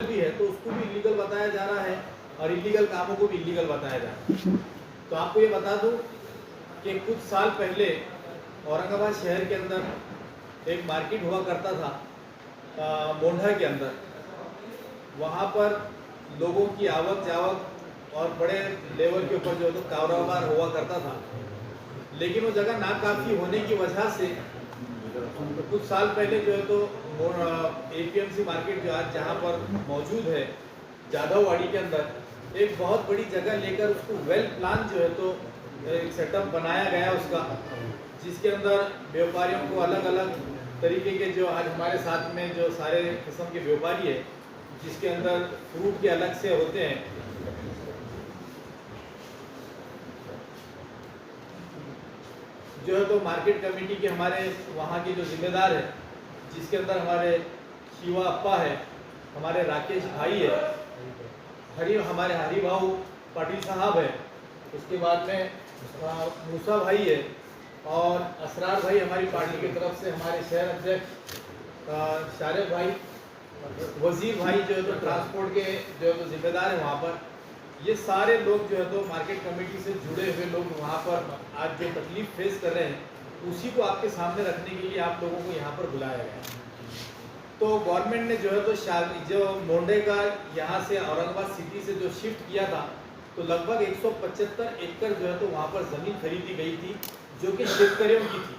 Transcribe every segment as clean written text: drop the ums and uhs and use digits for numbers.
भी है तो उसको भी इलीगल बताया जा रहा है और इलीगल कामों को भी इलीगल बताया जा रहा है। तो आपको ये बता दूं कि कुछ साल पहले औरंगाबाद शहर के अंदर एक मार्केट हुआ करता था मोंढा के अंदर। वहाँ पर लोगों की आवक जावक और बड़े लेवल के ऊपर जो है तो कारोबार हुआ करता था, लेकिन वो जगह नाकाफी होने की वजह से कुछ साल पहले जो है तो एपीएमसी मार्केट जो आज जहाँ पर मौजूद है जाधववाड़ी के अंदर, एक बहुत बड़ी जगह लेकर उसको वेल प्लान जो है तो एक सेटअप बनाया गया उसका, जिसके अंदर व्यापारियों को अलग अलग तरीके के जो आज हमारे साथ में जो सारे किस्म के व्यापारी है, जिसके अंदर फ्रूट के अलग से होते हैं, जो है तो मार्केट कमेटी के हमारे वहाँ के जो जिम्मेदार है, जिसके अंदर हमारे शिवा अप्पा है, हमारे राकेश भाई है, हमारे हरिभाऊ पाटिल साहब है, उसके बाद में मूसा भाई है और असरार भाई हमारी पार्टी की तरफ से हमारे शहर अध्यक्ष शारिफ भाई, वजीर भाई जो है तो ट्रांसपोर्ट के जो है तो जिम्मेदार है वहाँ पर। ये सारे लोग जो है तो मार्केट कमेटी से जुड़े हुए लोग वहाँ पर आज जो तकलीफ फेस कर रहे हैं, उसी को आपके सामने रखने के लिए आप लोगों को यहाँ पर बुलाया गया। तो गवर्नमेंट ने जो है तो जो मोंडे का यहाँ से औरंगाबाद सिटी से जो शिफ्ट किया था, तो लगभग 175 एकड़ जो है तो वहाँ पर ज़मीन खरीदी गई थी, जो कि शेतकरियों की थी।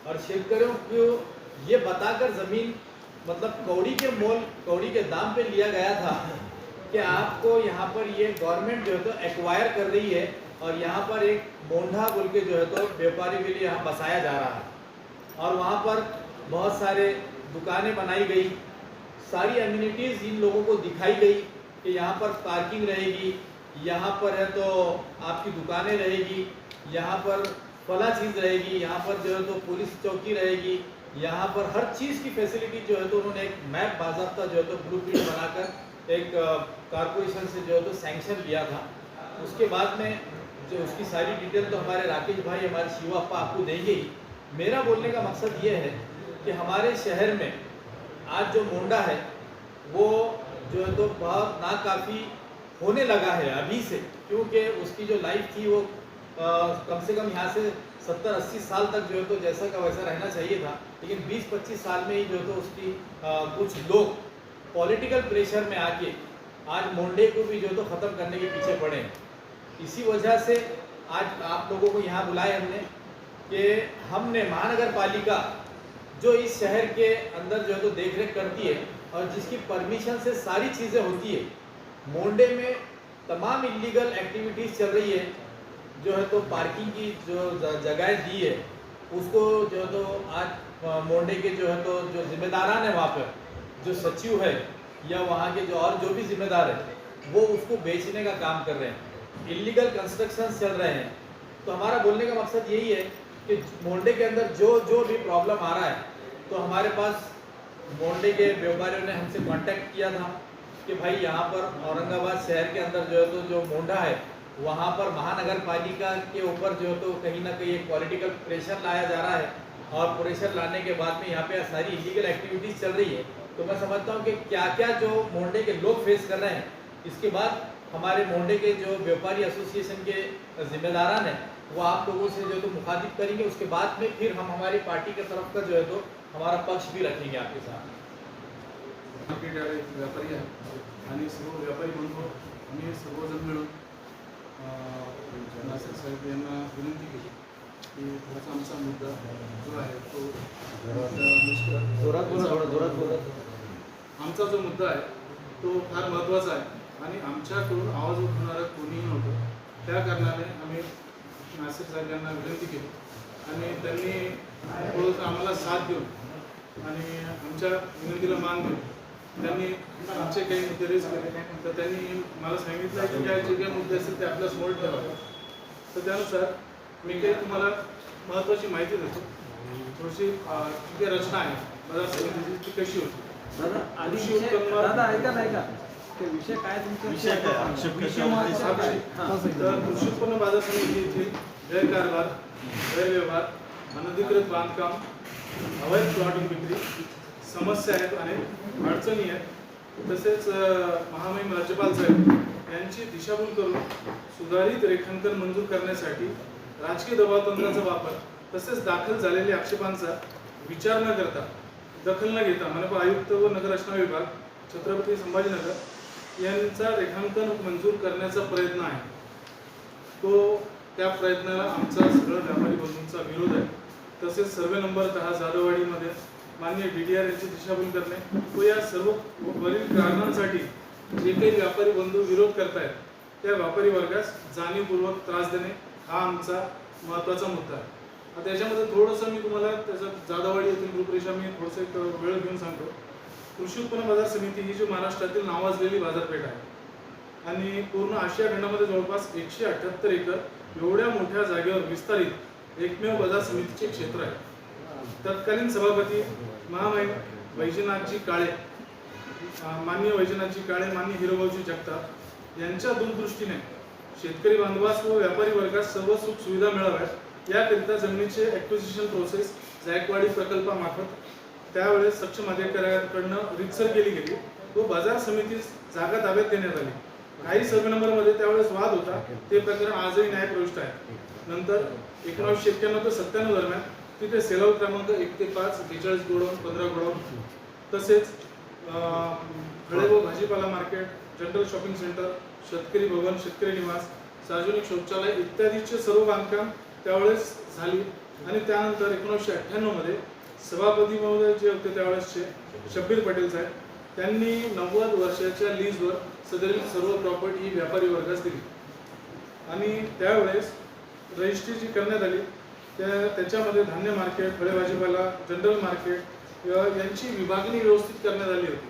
और शेतकरियों को ये बताकर ज़मीन मतलब कौड़ी के दाम पे लिया गया था कि आपको यहाँ पर ये गवर्नमेंट जो है तो एक्वायर कर रही है और यहाँ पर एक मोंढा बोल के जो है तो व्यापारी के लिए यहाँ बसाया जा रहा है। और वहाँ पर बहुत सारे दुकानें बनाई गई, सारी एम्यूनिटीज़ इन लोगों को दिखाई गई कि यहाँ पर पार्किंग रहेगी, यहाँ पर है तो आपकी दुकानें रहेगी, यहाँ पर फला चीज़ रहेगी, यहाँ पर जो है तो पुलिस चौकी रहेगी, यहाँ पर हर चीज़ की फैसिलिटी जो है तो उन्होंने एक मैप बाज़ाब्ता जो है तो ब्लूप्रिंट बनाकर एक कारपोरेशन से जो है तो सैंक्शन लिया था। उसके बाद में जो उसकी सारी डिटेल तो हमारे राकेश भाई हमारे शिवा अप्पा आपको देंगे ही। मेरा बोलने का मकसद ये है कि हमारे शहर में आज जो मोंडा है वो जो है तो बहुत नाकाफ़ी होने लगा है अभी से, क्योंकि उसकी जो लाइफ थी वो कम से कम यहाँ से 70-80 साल तक जो है तो जैसा का वैसा रहना चाहिए था, लेकिन 20-25 साल में ही जो है तो उसकी कुछ लोग पॉलिटिकल प्रेशर में आके आज मोंडे को भी जो है तो ख़त्म करने के पीछे पड़े हैं। इसी वजह से आज आप लोगों को यहाँ बुलाए हमने कि हमने महानगर पालिका जो इस शहर के अंदर जो है तो देख रेख करती है और जिसकी परमिशन से सारी चीज़ें होती है, मोंडे में तमाम इलीगल एक्टिविटीज़ चल रही है, जो है तो पार्किंग की जो जगह दी है उसको जो है तो आज मोंडे के जो है तो जो जिम्मेदारान है वहाँ पर जो सचिव है या वहाँ के जो और जो भी जिम्मेदार है वो उसको बेचने का काम कर रहे हैं, इलीगल कंस्ट्रक्शन चल रहे हैं। तो हमारा बोलने का मकसद यही है कि मोंडे के अंदर जो भी प्रॉब्लम आ रहा है, तो हमारे पास मोंडे के व्यापारियों ने हमसे कांटेक्ट किया था कि भाई यहाँ पर औरंगाबाद शहर के अंदर जो है तो जो मोंडा है वहाँ पर महानगर पालिका के ऊपर जो है तो कहीं ना कहीं एक पॉलिटिकल प्रेशर लाया जा रहा है और प्रेशर लाने के बाद में यहाँ पे सारी इलीगल एक्टिविटीज़ चल रही है। तो मैं समझता हूँ कि क्या क्या जो मोंडे के लोग फेस कर रहे हैं, इसके बाद हमारे मोंडे के जो व्यापारी एसोसिएशन के जिम्मेदारान हैं वो आप लोगों से जो है तो मुखातिब करेंगे। उसके बाद में फिर हम हमारी पार्टी की तरफ का जो है तो हमारा पक्ष भी रखेंगे आपके साथ। व्यापारी आहे आणि सर्व व्यापारी बंधू आम्ही सर्वजण मिळून नासिर साहेब यांना विनंती केली की थोडासा आमचा मुद्दा जो आहे तो आमचा जो मुद्दा आहे तो फार महत्त्वाचा आहे आणि आमच्याकडून आवाज उठवणारा कोणीही नव्हतं। त्या कारणाने आम्ही नासिर साहेब यांना विनंती केली आणि त्यांनी थोडंसं आम्हाला साथ देऊन आणि आमच्या विनंतीला मान देऊन त्यांनी आमचे काही मुद्दे रेज केले। तर त्यांनी मला सांगितलं की ज्या जे काही मुद्दे असतील ते आपल्या समोर ठेवावे। तर त्यानुसार मी काही तुम्हाला महत्त्वाची माहिती देतो। थोडीशी जी रचना आहे बाजार समितीची ती कशी होती। दादा ऐका नाही का ते विषय काय तुमचा तर कृषी उत्पन्न बाजार समितीची गैरकारभार, गैरव्यवहार, अनधिकृत बांधकाम, अवैध प्लॉटिंग विक्री समस्या आहेत आणि अडचणी आहेत तसेच महामहिम राज्यपाल साहेब यांची दिशाभूल करून सुधारित रेखांकन मंजूर करण्यासाठी राजकीय दबावतंत्राचा वापर तसेच दाखल झालेल्या आक्षेपांचा विचार न करता दखल न घेता मनपा आयुक्त व नगर रचना विभाग छत्रपती संभाजीनगर यांचा रेखांकन मंजूर करण्याचा प्रयत्न आहे. त्या प्रयत्नाला आमचा सगळं व्यापारी बंधूंचा विरोध आहे. तसेच सर्वे नंबर 10 जाधववाडीमध्ये माननीय DDR यांची दिशाभूल करणे व या सर्व वरील कारणांसाठी जे काही व्यापारी बंधू विरोध करतायत त्या व्यापारी वर्गास जाणीवपूर्वक त्रास देणे हा आमचा महत्त्वाचा मुद्दा आहे. आता याच्यामध्ये थोडंसं मी तुम्हाला त्याचं जाधववाडी येथील रूपरेषा मी थोडंसं एक वेळ घेऊन सांगतो. कृषी उत्पन्न बाजार समिती ही जी महाराष्ट्रातील नावाजलेली बाजारपेठ आहे आणि पूर्ण आशिया खंडामध्ये जवळपास 178 एकर एवढ्या मोठ्या जागेवर विस्तारित एकमेव बाजार समितीचे क्षेत्र आहे. तत्कालीन सभापती महामहिम वैजनाथजी काळे, माननीय वैजनाथजी काळे, माननीय हिरोभाऊजी जगताप यांच्या दूरदृष्टीने शेतकरी बांधवास व व्यापारी वर्गास सर्व सुख सुविधा मिळाव्यात याकरिता जमिनीचे ॲक्विजिशन प्रोसेस जायकवाडी प्रकल्पामार्फत त्यावेळेस सक्षम अधिकाऱ्यांकडनं रितसर केली गेली व बाजार समितीस जागा ताब्यात देण्यात आली. काही सर्वे नंबरमध्ये त्यावेळेस वाद होता, ते प्रकरण आजही न्यायप्रविष्ट आहे. नंतर 1991 ते 97 दरम्यान तिथे सेलाव क्रमांक 1 ते 5 42 गोडाऊन 15 गोडाऊन तसेच फळे व भाजीपाला मार्केट, जनरल शॉपिंग सेंटर, शेतकरी भवन, शेतकरी निवास, सार्वजनिक शौचालय इत्यादीचे सर्व बांधकाम त्यावेळेस झाली. आणि त्यानंतर 1998 मध्ये सभापती महोदय जे होते त्यावेळेसचे शब्बीर पटेल साहेब त्यांनी 90 वर्षाच्या लीजवर सदरील सर्व प्रॉपर्टी ही व्यापारी वर्गास दिली आणि त्यावेळेस रजिस्ट्री जी करण्यात आली त्याच्यामध्ये धान्य मार्केट, फळे भाजीपाला, जनरल मार्केट यांची विभागणी व्यवस्थित करण्यात आली होती.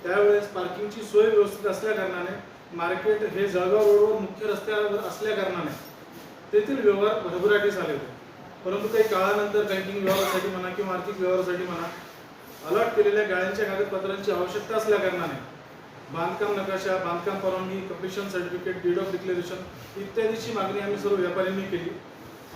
त्यावेळेस पार्किंगची सोय व्यवस्थित असल्या कारणाने मार्केट हे जळगाव रोडवर मुख्य रस्त्यावर असल्या कारणाने तेथील व्यवहार भरभराटीस आले होते. परंतु काही काळानंतर बँकिंग व्यवहारासाठी म्हणा किंवा आर्थिक व्यवहारासाठी म्हणा अलॉट केलेल्या गाळ्यांच्या कागदपत्रांची आवश्यकता असल्या कारणाने बांधकाम नकाशा, बांधकाम परवानगी, completion certificate, deed of declaration इत्यादीची मागणी आम्ही सर्व व्यापाऱ्यांनी केली.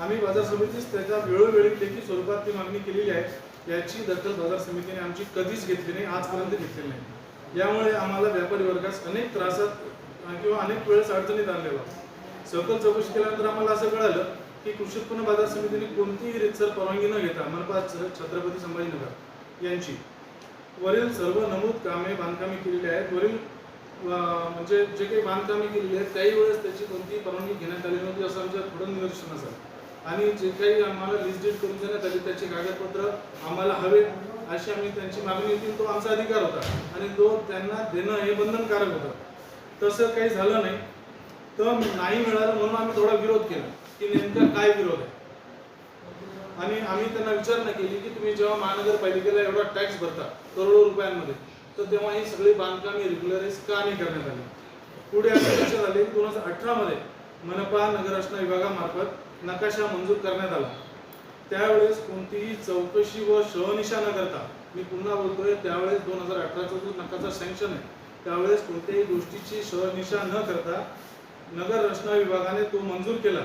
आम्ही बाजार समितीस त्याच्या वेळोवेळी लेखी स्वरूपात ती मागणी केलेली आहे. याची दखल बाजार समितीने आमची कधीच घेतली नाही, आजपर्यंत घेतलेली नाही. यामुळे आम्हाला व्यापारी वर्गास अनेक त्रासात किंवा अनेक वेळेस अडचणीत आणलेला. सखोल चौकशी केल्यानंतर आम्हाला असं कळालं की कृषी उत्पन्न बाजार समितीने कोणतीही रितसर परवानगी न घेता मनपा छत्रपती संभाजीनगर यांची वरील सर्व नमूद कामे बांधकामे केलेली आहेत. वरील म्हणजे जे काही बांधकामे केलेली आहेत काही वेळेस त्याची कोणतीही परवानगी घेण्यात आली नव्हती असं आमच्या थोडं निदर्शन असेल. आणि जे काही आम्हाला लिस्ट डीड करून देण्यात आली त्याचे कागदपत्र आम्हाला हवे अशी आम्ही त्यांची मागणी होती. तो आमचा अधिकार होता आणि तो त्यांना देणं हे बंधनकारक होतं. तसं काही झालं नाही तर नाही मिळालं म्हणून आम्ही थोडा विरोध केला की नेमका काय विरोध आहे. आणि आम्ही त्यांना विचारणा केली की तुम्ही जेव्हा महानगरपालिकेला एवढा टॅक्स भरता करोडो रुपयांमध्ये तर तेव्हा ही सगळी बांधकामे रेग्युलराइज का नाही करण्यात आली. पुढे असं लक्षात आले 2018 मध्ये मनपा नगर रचना विभागामार्फत नकाशा मंजूर करण्यात आला. त्यावेळेस कोणतीही चौकशी व शहनिशा न करता, मी पुन्हा बोलतोय त्यावेळेस 2018चा जो नकाशा सँक्शन आहे त्यावेळेस कोणत्याही गोष्टीची शहनिशा न करता नगर रचना विभागाने तो मंजूर केला.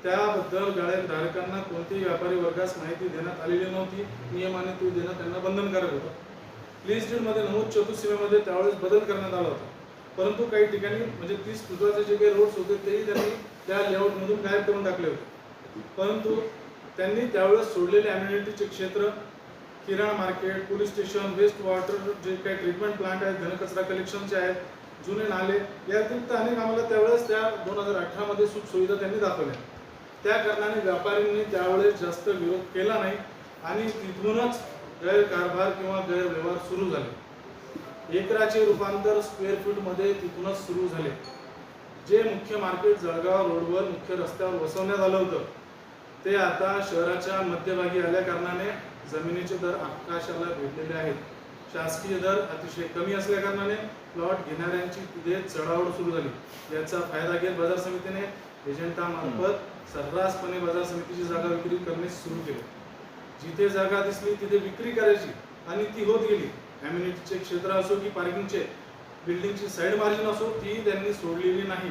त्याबद्दल गाळ्याधारकांना कोणत्याही व्यापारी वर्गास माहिती देण्यात आलेली नव्हती. नियमाने तो देणं त्यांना बंधनकारक होतं. लीज डीडमध्ये नमूद चतुसीमेमध्ये त्यावेळेस बदल करण्यात आला होता. परंतु काही ठिकाणी म्हणजे 30 फुटाचे जे काही रोड्स होते तेही त्यांनी त्या लेआउटमधून गायब करून टाकले होते. परंतु त्यांनी त्यावेळेस सोडलेले ॲम्युनिटीचे क्षेत्र, किराणा market, police station, waste water जे काही ट्रीटमेंट प्लांट आहेत, घनकचरा कलेक्शनचे आहेत, जुने नाले या व्यतिरिक्त अनेक आम्हाला त्यावेळेस त्या 2018 मध्ये सुख सुविधा त्यांनी दाखवल्या. त्या कारणाने व्यापाऱ्यांनी त्यावेळेस जास्त विरोध केला नाही आणि तिथूनच गैरकारभार किंवा गैरव्यवहार सुरू झाले. एकराचे रूपांतर स्क्वेअर फूटमध्ये तिथूनच सुरू झाले. जे मुख्य मार्केट जळगाव रोडवर मुख्य रस्त्यावर वसवण्यात आलं होतं ते आता शहराच्या मध्यभागी आल्या कारणाने जमिनीचे दर आकाशाला भेटलेले आहेत. शासकीय दर अतिशय कमी असल्या कारणाने प्लॉट घेणाऱ्यांची तिथे चढाओढ सुरू झाली. याचा फायदा घेत बाजार समितीने एजंटामार्फत सर्रासपणे बाजार समितीची जागा विक्री करणे सुरू केले. जिथे जागा दिसली तिथे विक्री करायची आणि ती होत गेली. ॲम्युनिटीचे क्षेत्र असो की पार्किंगचे, बिल्डिंगची साईड मार्जिन असो ती त्यांनी सोडलेली नाही.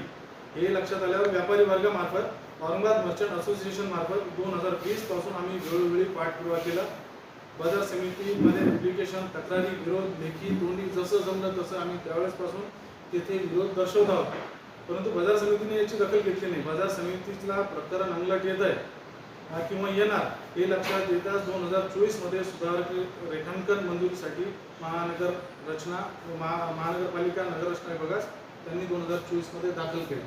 हे लक्षात आल्यावर व्यापारी वर्गामार्फत औरंगाबाद मर्चंट असोसिएशन मार्फत 2020 पासून आम्ही वेळोवेळी पाठपुरावा केला बाजार समितीमध्ये ऍप्लिकेशन, तक्रारी, विरोध, लेखी, तोंडी जसं जमलं तसं आम्ही त्यावेळेसपासून तिथे विरोध दर्शवत आहोत. परंतु बाजार समितीने याची दखल घेतली नाही. बाजार समितीला प्रकरण अंगलट येत आहे किंवा येणार हे लक्षात येताच 2024 मध्ये सुधारक रेखांकन मंजुरीसाठी महानगरपालिका नगररचना विभागास त्यांनी 2024 मध्ये दाखल केले.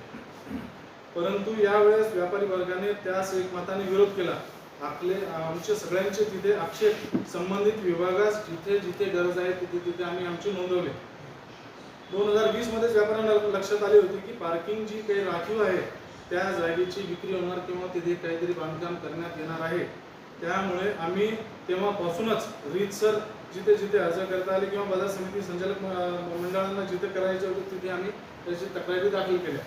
परंतु यावेळेस व्यापारी वर्गाने त्यास एकमताने विरोध केला. आमचे सगळ्यांचे तिथे आक्षेप संबंधित विभागास जिथे जिथे गरज आहे तिथे तिथे आम्ही आमचे नोंदवले. 2020 मध्येच व्यापाऱ्यांना लक्षात आले होते की पार्किंग जी काही राखीव आहे त्या जागेची विक्री होणार किंवा तिथे काहीतरी बांधकाम करण्यात येणार आहे. त्यामुळे आम्ही तेव्हापासूनच रीतसर जिथे जिथे अर्ज करता आले किंवा बाजार समिती संचालक मंडळांना जिथे करायचे होते तिथे आम्ही त्याची तक्रारी दाखल केल्या.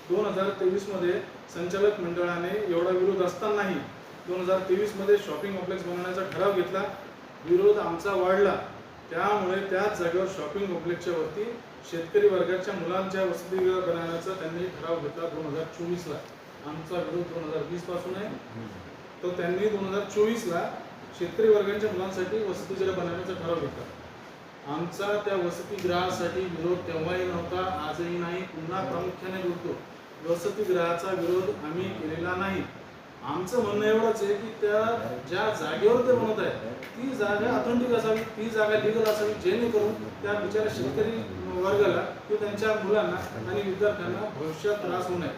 2023 मध्ये संचालक मंडळाने एवढा विरोध असतानाही 2023 मध्ये शॉपिंग कॉम्प्लेक्स बनवण्याचा ठराव घेतला. विरोध आमचा वाढला. त्यामुळे त्याच जागेवर शॉपिंग कॉम्प्लेक्सच्या वरती शेतकरी वर्गाच्या मुलांच्या वसतिगृह बनवण्याचा त्यांनी ठराव घेतला 2024 ला. आमचा विरोध 2020 पासून आहे. तो त्यांनी 2024 ला शेतकरी वर्गाच्या मुलांसाठी वसतिगृह बनवण्याचा ठराव घेतला. आमचा त्या वसतिगृहासाठी विरोध तेव्हाही नव्हता, आजही नाही. पुन्हा प्रामुख्याने बोलतो, वसतिगृहाचा विरोध आम्ही केलेला नाही. आमचं म्हणणं एवढंच आहे की त्या ज्या जागेवर ते बनवत आहे ती जागा ऑथेंटिक असावी, ती जागा लिगल असावी, जेणेकरून त्या बिचाऱ्या शेतकरी वर्गाला किंवा त्यांच्या मुलांना आणि विद्यार्थ्यांना भविष्यात त्रास होऊ नये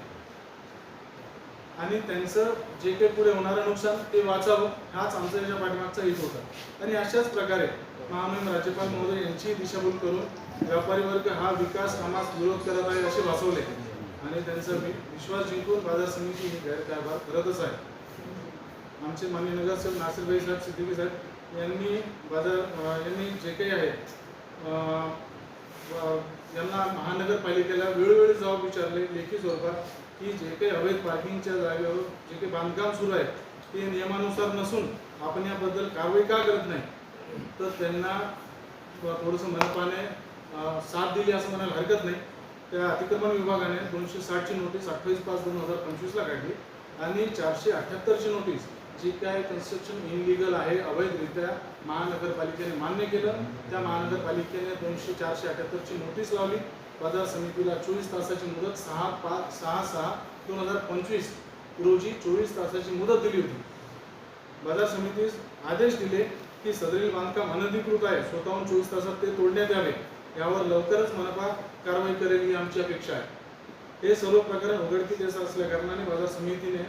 आणि त्यांचं जे काही पुढे होणारं नुकसान ते वाचावं, हाच आमचा याच्या पाठीमागचा हेतू होता. आणि अशाच प्रकारे महामहिम राज्यपाल महोदय यांची दिशाभूल करून व्यापारी वर्ग हा विकास कामास विरोध करत आहे असे भासवले आणि त्यांचा विश्वास जिंकून बाजार समिती ही गैरकारभार करतच आहे. आमचे माननीय नगरसेवक नासिरभाई साहेब, सिद्दीकी साहेब यांनी जे काही आहे यांना महानगरपालिकेला वेळोवेळी जबाब विचारले लेखी स्वरूपात की जे काही अवैध पार्किंगच्या जागेवर जे काही बांधकाम सुरू आहे ते नियमानुसार नसून आपण याबद्दल कारवाई का करत नाही. तर त्यांना थोडंसं मनपाने साथ दिली असं म्हणायला हरकत नाही. त्या अतिक्रमण विभागाने 260 ची नोटीस 28/5/2025 ला काढली आणि 478 ची नोटीस जी काय कन्स्ट्रक्शन इनलिगल आहे, अवैधरित्या महानगरपालिकेने मान्य केलं. त्या महानगरपालिकेने 478 ची नोटीस लावली. बाजार समितीला 24 तासाची मुदत 6/6/2025 रोजी 24 तासाची मुदत दिली होती. बाजार समितीस आदेश दिले की सदरील बांधकाम अनधिकृत आहे, स्वतःहून 24 तासात ते तोडण्यात यावे. यावर लवकरच मनपा कारवाई करेल ही आमची अपेक्षा आहे. हे सर्व प्रकरण उघडकीस येत असल्या कारणाने बाजार समितीने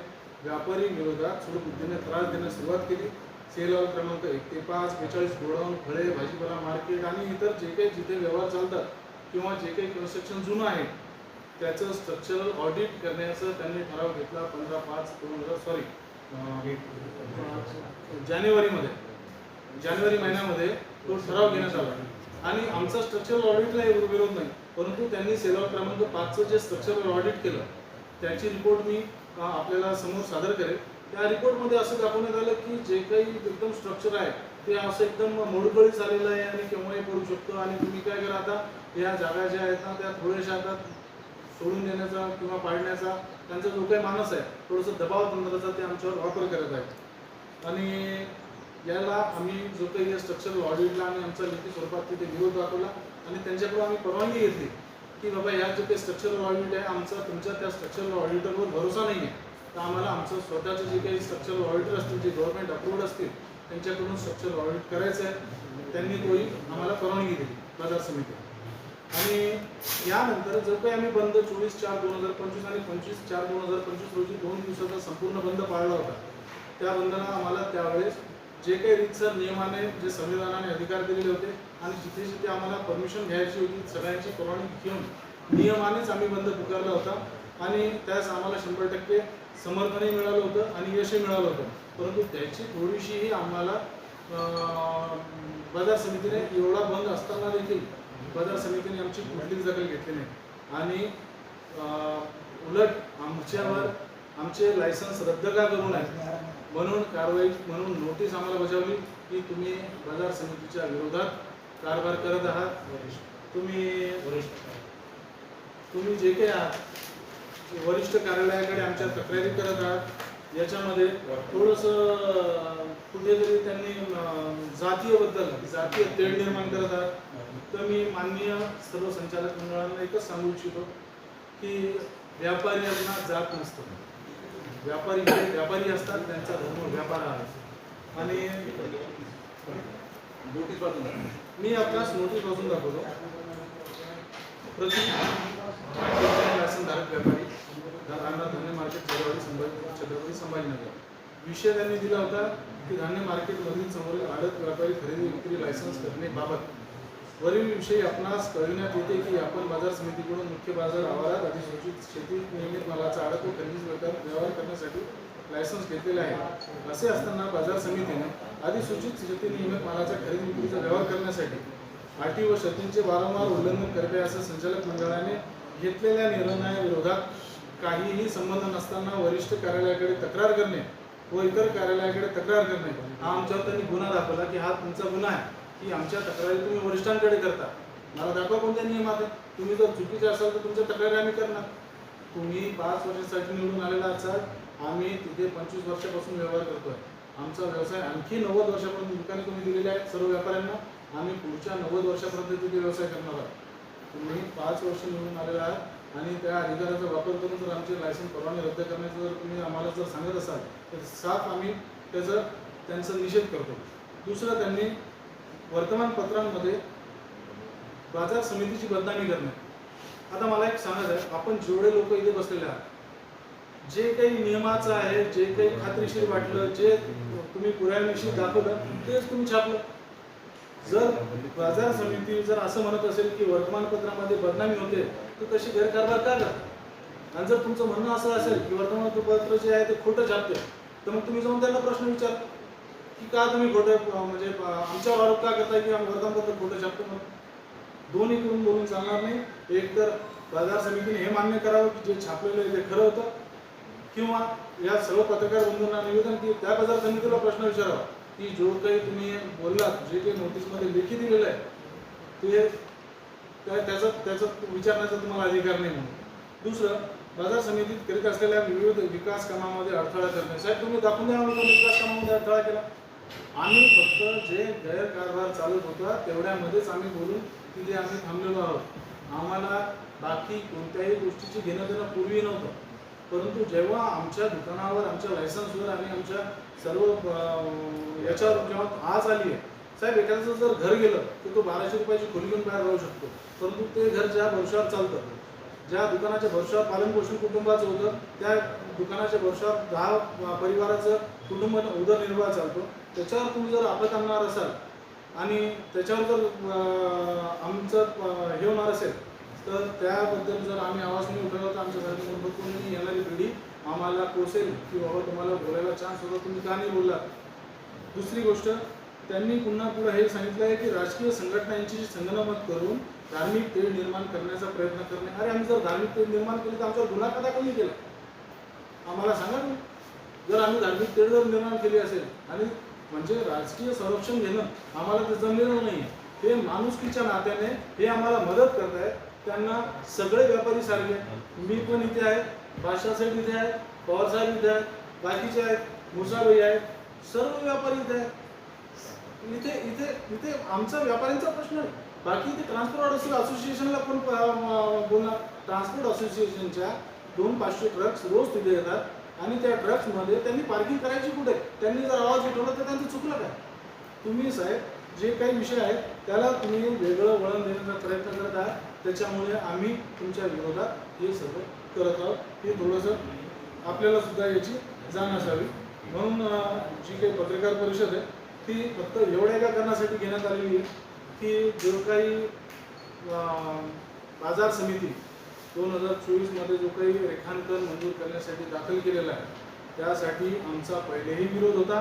व्यापारी विरोधात सूडबुद्धीने त्रास देण्यास सुरुवात केली. सेल क्रमांक 1 ते 5, 42 गोडाऊन, फळे, भाजीपाला मार्केट आणि इतर जे काही जिथे व्यवहार चालतात किंवा जे काही कन्स्ट्रक्शन जुनं आहे त्याचं स्ट्रक्चरल ऑडिट करण्याचा त्यांनी ठराव घेतला. 15/5/2000 जानेवारी महिन्यामध्ये तो ठराव घेण्यात आला आणि आमचा स्ट्रक्चरल ऑडिटला विरोध नाही. परंतु त्यांनी सेल क्रमांक 5चं जे स्ट्रक्चरल ऑडिट केलं त्याची रिपोर्ट मी आपल्याला समोर सादर करेल. त्या रिपोर्टमध्ये असं दाखवण्यात आलं की जे काही एकदम स्ट्रक्चर आहे ते असं एकदम मोडकळीत झालेलं आहे आणि केव्हाही पडू शकतो आणि तुम्ही काय करा आता या जागा ज्या आहेत ना त्या थोड्याशा आता सोडून देण्याचा किंवा पाडण्याचा त्यांचा जो काही मानस आहे थोडंसं दबाव तंत्राचा ते आमच्यावर वापर करत आहेत. आणि याला आम्ही जो काही स्ट्रक्चरल ऑडिटला आम्ही आमचा लेखी स्वरूपात तिथे विरोध दाखवला आणि त्यांच्याकडून आम्ही परवानगी घेतली की बाबा या जो काही स्ट्रक्चरल ऑडिट आहे आमचा तुमच्या त्या स्ट्रक्चरल ऑडिटरवर भरोसा नाही आहे, तर आम्हाला आमचं स्वतःचे जे काही स्ट्रक्चरल ऑडिटर असतील जे गव्हर्नमेंट अप्रूव्ड असतील त्यांच्याकडून स्ट्रक्चरल ऑडिट करायचं आहे. त्यांनी तोही आम्हाला परवानगी दिली बाजार समिती. आणि यानंतर जो काही आम्ही बंद 24/4/2025 आणि 25/4/2025 रोजी 2 दिवसाचा संपूर्ण बंद पाळला होता. त्या बंदला आम्हाला त्यावेळेस जे काही रीतसर नियमाने जे संविधानाने अधिकार दिलेले होते आणि जिथे जिथे आम्हाला परमिशन घ्यायची होती सगळ्यांची परवानगी घेऊन नियमानेच आम्ही बंद पुकारला होता आणि त्यास आम्हाला 100% समर्थनही मिळालं होतं आणि यशही मिळालं होतं. परंतु त्याची थोडीशीही आम्हाला बाजार समितीने एवढा बंद असताना देखील बाजार समितीने आमची कुठलीच दखल घेतली नाही आणि उलट आमच्यावर आमचे लायसन्स रद्द का करू नये म्हणून कारवाई म्हणून नोटीस आम्हाला बजावली की तुम्ही बाजार समितीच्या विरोधात कारभार करत आहात. तुम्ही जे काही आहात वरिष्ठ कार्यालयाकडे आमच्या तक्रारी करत आहात. याच्यामध्ये थोडंसं कुठेतरी त्यांनी जातीय तेढ निर्माण करत आहात. तर मी माननीय सर्व संचालक मंडळांना एकच सांगू इच्छितो की व्यापाऱ्यांना जात नसतं. व्यापारी असतात, त्यांचा धर्म व्यापार आहे. आणि मी आपणास नोटीस वाचून दाखवतो. लायसनधारक व्यापारी रामनाथ धान्य मार्केट छत्रपती संभाजीनगर. विषय त्यांनी दिला होता की धान्य मार्केटमधील समोरील आडत व्यापारी खरेदी विक्री लायसन्स करण्याबाबत वरील विषयी आपणास कळविण्यात येते की आपण बाजार समितीकडून मुख्य बाजार आवारात अधिसूचित शेती नियमित मालाचा आडत व खरेदी व्यवहार करण्यासाठी लायसन्स घेतलेले आहे. असे असताना बाजार समितीने अधिसूचित शेती नियमित मालाचा खरेदी विक्रीचा व्यवहार करण्यासाठी अटी व शर्तींचे वारंवार उल्लंघन करते असं संचालक मंडळाने घेतलेल्या निर्णयाविरोधात काहीही संबंध नसताना वरिष्ठ कार्यालयाकडे तक्रार करणे व इतर कार्यालयाकडे तक्रार करणे हा आमच्यावर त्यांनी गुन्हा दाखवला की हा तुमचा गुन्हा आहे की आमच्या तक्रारी तुम्ही वरिष्ठांकडे करता. मला दाखवा कोणत्या नियमात आहे. तुम्ही जर चुकीचे असाल तर तुमच्या तक्रारी आम्ही करणार. तुम्ही 5 वर्षासाठी निवडून आलेला असाल, आम्ही तिथे 25 वर्षापासून व्यवहार करतोय. आमचा व्यवसाय आणखी 90 वर्षापर्यंत दुकाने तुम्ही दिलेले आहेत सर्व व्यापाऱ्यांना. आम्ही पुढच्या 90 वर्षापर्यंत तिथे व्यवसाय करणार आहोत. तुम्ही 5 वर्ष निवडून आलेला आहात आणि त्या अधिकाराचा वापर करून जर आमचे लायसन्स परवाने रद्द करण्याचं जर तुम्ही आम्हाला जर सांगत असाल तर साफ आम्ही त्यांचा निषेध करतो. दुसरं, त्यांनी वर्तमानपत्रांमध्ये बाजार समितीची बदनामी करणे. आता मला एक सांगायचं आहे, आपण जेवढे लोक इथे बसलेले आहात, जे काही नियमाचं आहे, जे काही खात्रीशीर वाटलं, जे तुम्ही पुराव्यानिशी दाखवलं तेच तुम्ही छापलं. जर बाजार समिती जर असं म्हणत असेल की वर्तमानपत्रामध्ये बदनामी होते तर तशी गैरकारभार का करता? आणि जर तुमचं म्हणणं असं असेल की वर्तमानपत्र जे आहे ते खोटं छापते तर मग तुम्ही जाऊन त्यांना प्रश्न विचार की का तुम्ही खोटं म्हणजे आमच्यावर आरोप का करताय की आम्ही वर्तमानपत्र खोटं छापतो. मग दोन्ही करून बोलून चालणार नाही. एक तर बाजार समितीने हे मान्य करावं की जे छापलेलं आहे ते खरं होतं, किंवा या सर्व पत्रकार बंधूंना निवेदन की त्या बाजार समितीला प्रश्न विचारावा की जो काही तुम्ही बोललात, जे काही नोटीसमध्ये लेखी दिलेलं आहे ते त्याचा विचारण्याचा तुम्हाला अधिकार नाही म्हणून. दुसरं, बाजार समितीत करीत असलेल्या विविध विकास कामामध्ये अडथळा करणे. साहेब तुम्ही दाखवून द्या आम्हाला विकास कामामध्ये अडथळा केला. आम्ही फक्त जे गैरकारभार चालत होता तेवढ्यामध्येच आम्ही बोलून तिथे आम्ही थांबलेलो आहोत. आम्हाला बाकी कोणत्याही गोष्टीची घेणं देणं पूर्वी नव्हतं. परंतु जेव्हा आमच्या दुकानावर, आमच्या लायसन्सवर आणि आमच्या सर्व याच्यावर जेव्हा आज आली आहे, साहेब एखाद्याचं जर घर गेलं तर तो 1200 रुपयाची खोली घेऊन बाहेर राहू शकतो. परंतु ते घर ज्या भरोशावर चालतं, ज्या दुकानाच्या भरोशावर पालनपोषण कुटुंबाचं होतं, त्या दुकानाच्या भरोशावर 10 परिवाराचं कुटुंब उदरनिर्वाह चालतो, त्याच्यावर तुम्ही जर आपत आणणार असाल आणि त्याच्यावर जर आमचं हे होणार असेल तर त्याबद्दल जर आम्ही आवाज नाही उठवला तर आमच्यासारखी मूलभूत येणारी पिढी आम्हाला कोसेल की बाबा तुम्हाला बोलायला चान्स होता, तुम्ही का नाही बोललात. दुसरी गोष्ट, त्यांनी पुन्हा पुढे हे सांगितलं आहे की राजकीय संघटना यांची संगनमत करून धार्मिक तेढ निर्माण करण्याचा प्रयत्न करणे. अरे आम्ही जर धार्मिक तेढ निर्माण केली तर आमच्यावर गुन्हा कदा कमी केला आम्हाला सांगा ना. जर आम्ही धार्मिक तेढ जर निर्माण केली असेल आणि म्हणजे राजकीय संरक्षण घेणं आम्हाला ते जमलेलं नाही. हे माणुसकीच्या नात्याने हे आम्हाला मदत करत आहेत. त्यांना सगळे व्यापारी सारखे, मी पण इथे आहे, बादशाह साहेब इथे आहेत, पवार साहेब इथे आहेत, बाकीचे आहेत, मुसाबाई आहेत, सर्व व्यापारी इथे आहेत. इथे इथे इथे आमचा व्यापाऱ्यांचा प्रश्न आहे. बाकी इथे ट्रान्सपोर्ट असोसिएशनला पण बोलणार. ट्रान्सपोर्ट असोसिएशनच्या 200-500 ट्रक्स रोज तिथे येतात आणि त्या ट्रक्समध्ये त्यांनी पार्किंग करायची कुठे? त्यांनी जर आवाज उठवला तर त्यांचं चुकलं काय? तुम्ही साहेब जे काही विषय आहेत त्याला तुम्ही वेगळं वळण देण्याचा प्रयत्न करत आहात. त्याच्यामुळे आम्ही तुमच्या विरोधात हे सगळं करत आहोत. हे थोडंसं आपल्याला सुद्धा याची जाण असावी. म्हणून जी काही पत्रकार परिषद आहे ती फक्त एवढ्या एका कारणासाठी घेण्यात आलेली आहे की जो काही बाजार समिती 2024 जो काही रेखांकन मंजूर करण्यासाठी दाखल केलेला आहे त्यासाठी आमचा पहिलेही विरोध होता,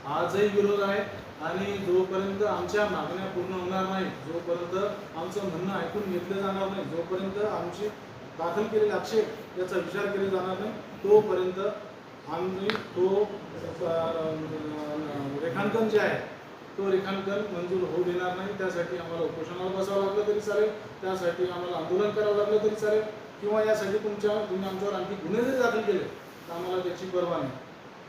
आजही विरोध आहे. आणि जोपर्यंत आमच्या मागण्या पूर्ण होणार नाही, जोपर्यंत आमचं म्हणणं ऐकून घेतलं जाणार नाही, जोपर्यंत आमची दाखल केलेले आक्षेप याचा विचार केला जाणार नाही, तोपर्यंत आम्ही तो रेखांकन जे आहे तो रेखांकन मंजूर होऊ देणार नाही. त्यासाठी आम्हाला उपोषणाला बसावं लागलं तरी चालेल, त्यासाठी आम्हाला आंदोलन करावं लागलं तरी चालेल, किंवा यासाठी तुम्ही आमच्यावर आणखी गुन्हे जरी दाखल केले तर आम्हाला त्याची पर्वा नाही.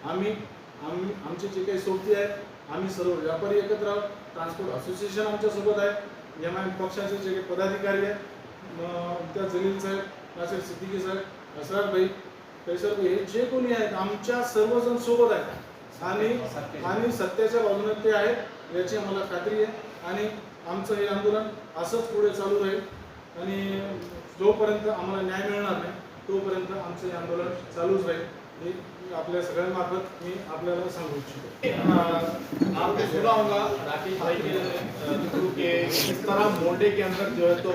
आमचे जे काही सोबती आहेत आम्ही सर्व व्यापारी एकत्र आहोत. ट्रान्सपोर्ट असोसिएशन आमच्यासोबत आहे. एम आय पक्षाचे जे काही पदाधिकारी आहेत त्या जलील साहेब, नासिर सिद्दीकी साहेब, असरार भाई, कैसर भाई, हे जे कोणी आहेत आमच्या सर्वजण सोबत आहेत आणि सत्याच्या बाजूने ते आहेत याची आम्हाला खात्री आहे. आणि आमचं हे आंदोलन असंच पुढे चालू राहील आणि जोपर्यंत आम्हाला न्याय मिळणार नाही तोपर्यंत आमचं हे आंदोलन चालूच राहील. हे आपल्या सगळ्यांमार्फत मी आपल्याला सांगू इच्छितो. आपने सुना होगा राकेश भाई के थ्रू के किस तरह मोंडे के अंदर जो है तो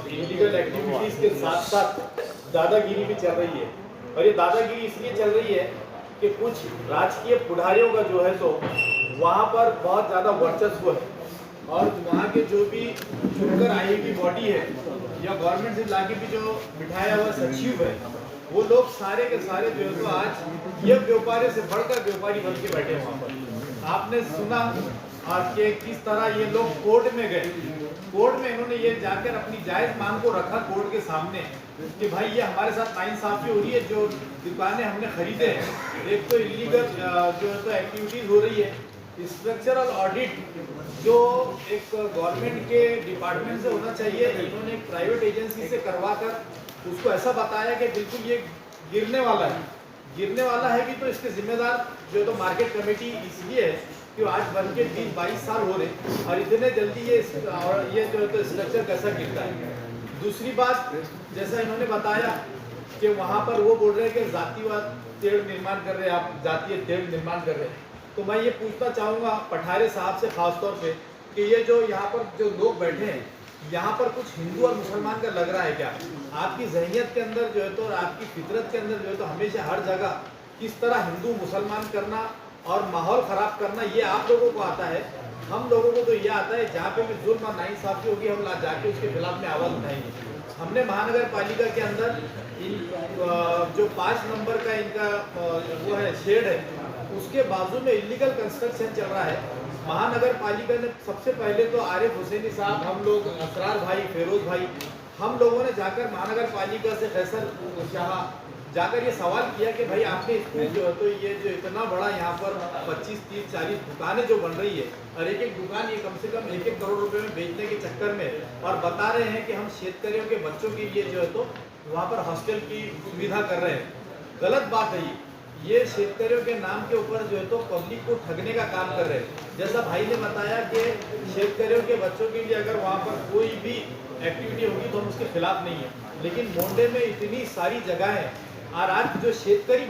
इलीगल एक्टिविटीज के साथ साथ दादागिरी भी चल रही है. और ये दादागिरी इसलिए चल रही है कि कुछ राजकीय पुढ़ारियों का जो है तो वहाँ पर बहुत ज़्यादा वर्चस्व है और वहाँ के जो भी चुनकर आई हुई बॉडी है या गवर्नमेंट से लाके भी जो बिठाया हुआ सचिव है वो लोग सारे के सारे जो है तो आज ये व्यापारी से बढ़कर व्यापारी बन के बैठे हैं वहाँ पर. आपने सुना आज के किस तरह ये लोग कोर्ट में गए. कोर्ट में इन्होंने ये जाकर अपनी जायज मांग को रखा कोर्ट के सामने कि भाई ये हमारे साथ नाइंसाफी हो रही है. जो दुकानें हमने खरीदे हैं, एक तो इलीगल जो है तो एक्टिविटीज हो रही है, स्ट्रक्चरल ऑडिट जो एक गवर्नमेंट के डिपार्टमेंट से होना चाहिए, इन्होंने एक प्राइवेट एजेंसी से करवाकर उसको ऐसा बताया कि बिल्कुल ये गिरने वाला है भी तो इसके जिम्मेदार जो तो मार्केट कमेटी इसलिए है कि आज बन के 20-22 साल हो रहे और इतने जल्दी ये जो है तो स्ट्रक्चर कैसा गिरता है. दूसरी बात, जैसा इन्होंने बताया कि वहाँ पर वो बोल रहे हैं कि जातिवाद तेड़ निर्माण कर रहे हैं, आप जातीय तेड़ निर्माण कर रहे हैं. तो मैं ये पूछना चाहूँगा पठारे साहब से खास तौर पे कि ये जो यहाँ पर जो लोग बैठे हैं यहाँ पर कुछ हिंदू और मुसलमान का लग रहा है क्या? आपकी ज़हनियत के अंदर जो है तो और आपकी फितरत के अंदर जो है तो हमेशा हर जगह किस तरह हिंदू मुसलमान करना और माहौल ख़राब करना ये आप लोगों को आता है. हम लोगों को तो ये आता है जहाँ पे भी जुल्म और नाइंसाफी होगी हम जाके उसके खिलाफ में आवाज़ उठाएंगे. हमने महानगर पालिका के अंदर जो 5 नंबर का इनका वो है शेड है उसके बाजू में इलीगल कंस्ट्रक्शन चल रहा है. महानगर पालिका ने सबसे पहले तो आरिफ हुसैनी साहब, हम लोग, असरार भाई, फेरोज भाई, हम लोगों ने जाकर महानगर पालिका से फैसल शाह जाकर ये सवाल किया कि भाई आपने इसको जो है तो ये जो इतना बड़ा यहाँ पर 25, 30, 40 दुकानें जो बन रही है और एक एक दुकान ये कम से कम 1-1 करोड़ रुपए में बेचने के चक्कर में और बता रहे हैं कि हम शेतकरियों के बच्चों के लिए जो है तो वहाँ पर हॉस्टल की सुविधा कर रहे हैं. गलत बात है ये शेतकरियों के नाम के ऊपर जो है तो पब्लिक को ठगने का काम कर रहे हैं. जैसा भाई ने बताया कि शेतकरियों के बच्चों के लिए अगर वहाँ पर कोई भी एक्टिविटी होगी तो हम उसके खिलाफ नहीं है, लेकिन मोंडे में इतनी सारी जगह है और आज जो शेतकरी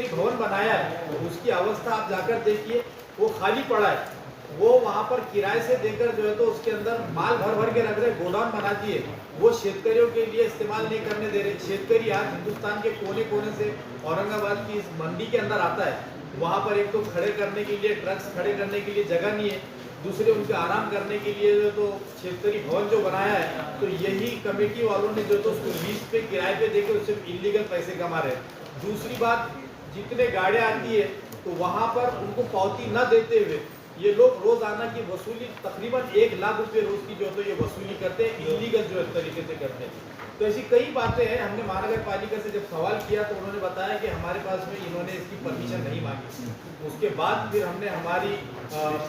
भवन बनाया है उसकी अवस्था आप जाकर देखिए, वो खाली पड़ा है. वो वहाँ पर किराए से देकर जो है तो उसके अंदर माल भर के रख रहे, गोडाउन बना दिए, वो शेतकरियों के लिए इस्तेमाल नहीं करने दे रहे. शेतकरी आज हिंदुस्तान के कोने कोने से औरंगाबाद की इस मंडी के अंदर आता है. वहाँ पर एक तो खड़े करने के लिए, ट्रक्स खड़े करने के लिए जगह नहीं है, दूसरे उनके आराम करने के लिए जो तो शेतकरी भवन जो बनाया है तो यही कमेटी वालों ने जो तो उसको लीज पे किराए पे देकर उससे इलीगल पैसे कमा रहे हैं. दूसरी बात, जितने गाड़ियाँ आती है तो वहाँ पर उनको पावती न देते हुए ये लोग रोजाना की वसूली तकरीबन 1 लाख रुपए रोज की जो तो ये वसूली करते हैं, इलीगल जो तरीके से करते हैं. तो ऐसी कई बातें हैं. हमने महानगर पालिका से जब सवाल किया तो उन्होंने बताया कि हमारे पास में इन्होंने इसकी परमिशन नहीं मांगी. उसके बाद फिर हमने हमारी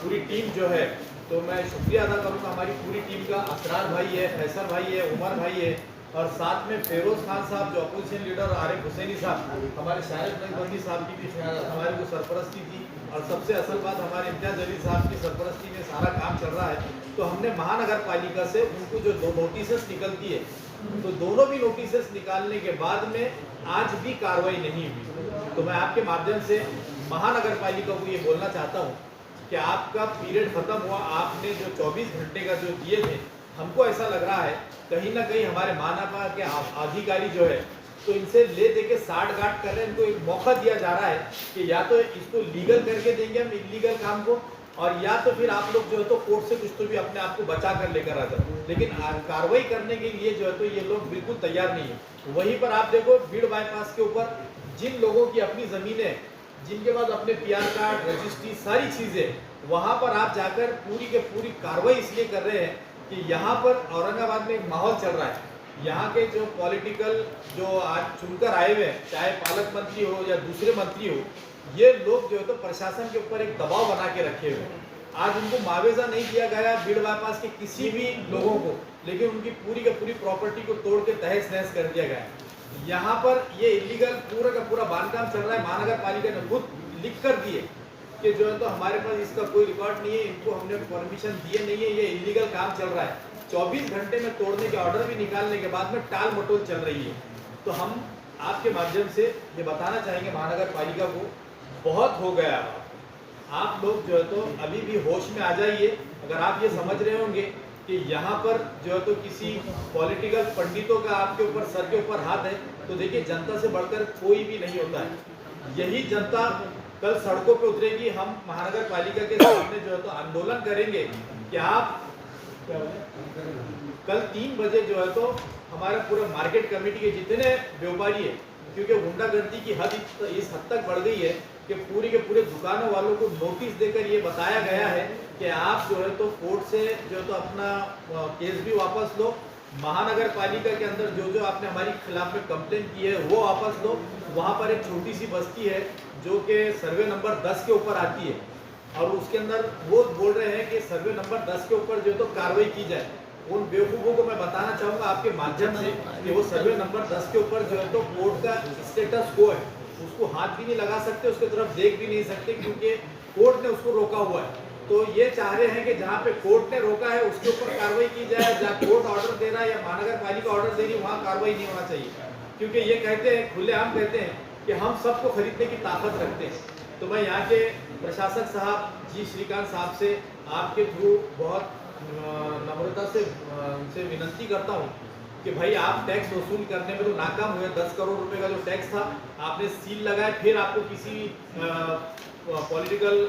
पूरी टीम जो है, तो मैं शुक्रिया अदा करूँगा हमारी पूरी टीम का. असरार भाई है, फैसल भाई है, उमर भाई है और साथ में फेरोज खान साहब जो अपोजिशन लीडर, आरिफ हुसैनी साहब, हमारे शाहिद नकबंदी साहब की भी हमारे को सरपरस्ती थी और सबसे असल बात हमारे इम्तियाज अली साहब की सरपरस्ती में सारा काम चल रहा है. तो हमने महानगर पालिका से उनको जो 2 नोटिस निकलती है तो दोनों भी नोटिस निकालने के बाद में आज भी कार्रवाई नहीं हुई. तो मैं आपके माध्यम से महानगर पालिका को ये बोलना चाहता हूँ कि आपका पीरियड खत्म हुआ, आपने जो 24 घंटे का जो दिए थे, हमको ऐसा लग रहा है कहीं ना कहीं हमारे महानगर के अधिकारी जो है तो इनसे ले दे के साठ गांठ कर रहे हैं. इनको एक मौका दिया जा रहा है कि या तो इसको लीगल करके देंगे हम इलीगल काम को और या तो फिर आप लोग जो है तो कोर्ट से कुछ तो भी अपने आप को बचा कर लेकर आ जाओ. लेकिन कार्रवाई करने के लिए जो है तो ये लोग बिल्कुल तैयार नहीं है. वहीं पर आप देखो भीड़ बाईपास के ऊपर जिन लोगों की अपनी ज़मीनें, जिनके पास अपने PR कार्ड, रजिस्ट्री, सारी चीज़ें, वहाँ पर आप जाकर पूरी के पूरी कार्रवाई इसलिए कर रहे हैं कि यहाँ पर औरंगाबाद में एक माहौल चल रहा है. यहाँ के जो पॉलिटिकल जो आज चुनकर आए हुए हैं, चाहे पालक मंत्री हो या दूसरे मंत्री हो, ये लोग जो है तो प्रशासन के ऊपर एक दबाव बना के रखे हुए हैं। आज उनको मुआवजा नहीं दिया गया भीड़ बाईपास के किसी भी लोगों को, लेकिन उनकी पूरी का पूरी प्रॉपर्टी को तोड़ के तहस नहस कर दिया गया। यहाँ पर ये इलीगल पूरा का पूरा बांधकाम चल रहा है। महानगर पालिका ने खुद लिख कर दिए कि जो है तो हमारे पास इसका कोई रिकॉर्ड नहीं है, इनको हमने परमिशन दिए नहीं है, ये इलीगल काम चल रहा है। 24 घंटे में तोड़ने के ऑर्डर भी निकालने के बाद में टाल मटोल चल रही है। तो हम आपके माध्यम से ये बताना चाहेंगे महानगर पालिका को, बहुत हो गया। आप लोग जो है तो अभी भी होश में आ जाइए। अगर आप ये समझ रहे होंगे कि यहाँ पर जो है तो किसी पॉलिटिकल पंडितों का आपके ऊपर सर के ऊपर हाथ है, तो देखिए जनता से बढ़कर कोई भी नहीं होता है। यही जनता कल सड़कों पे उतरेगी। हम महानगर पालिका के सामने जो है तो आंदोलन करेंगे कि आप कल 3 बजे जो है तो हमारे पूरे मार्केट कमेटी के जितने व्यापारी है, क्योंकि गुंडागर्दी की हद इस हद तक बढ़ गई है कि पूरी के पूरे दुकानों वालों को नोटिस देकर ये बताया गया है कि आप जो है तो कोर्ट से जो है तो अपना केस भी वापस लो, महानगर पालिका के अंदर जो जो आपने हमारी खिलाफ में कंप्लेन की है वो वापस लो। वहाँ पर एक छोटी सी बस्ती है जो कि सर्वे नंबर 10 के ऊपर आती है, और उसके अंदर वो बोल रहे हैं कि सर्वे नंबर 10 के ऊपर जो तो कार्रवाई की जाए। उन बेवकूफ़ों को मैं बताना चाहूँगा आपके माध्यम से कि वो सर्वे नंबर 10 के ऊपर जो है तो कोर्ट का स्टेटस को है, उसको हाथ भी नहीं लगा सकते, उसके तरफ देख भी नहीं सकते, क्योंकि कोर्ट ने उसको रोका हुआ है। तो ये चाह रहे हैं कि जहाँ पे कोर्ट ने रोका है उसके ऊपर कार्रवाई की जाए, जहाँ कोर्ट ऑर्डर दे रहा है या महानगर पालिका ऑर्डर दे रही है वहाँ कार्रवाई नहीं होना चाहिए, क्योंकि ये कहते हैं, खुलेआम कहते हैं कि हम सबको खरीदने की ताकत रखते हैं। तो मैं यहाँ के प्रशासक साहब जी श्रीकांत साहब से आपके थ्रू बहुत नम्रता से उनसे विनती करता हूँ कि भाई आप टैक्स वसूल करने में तो नाकाम हुए। 10 करोड़ रुपए का जो टैक्स था आपने सील लगाए, फिर आपको किसी पॉलिटिकल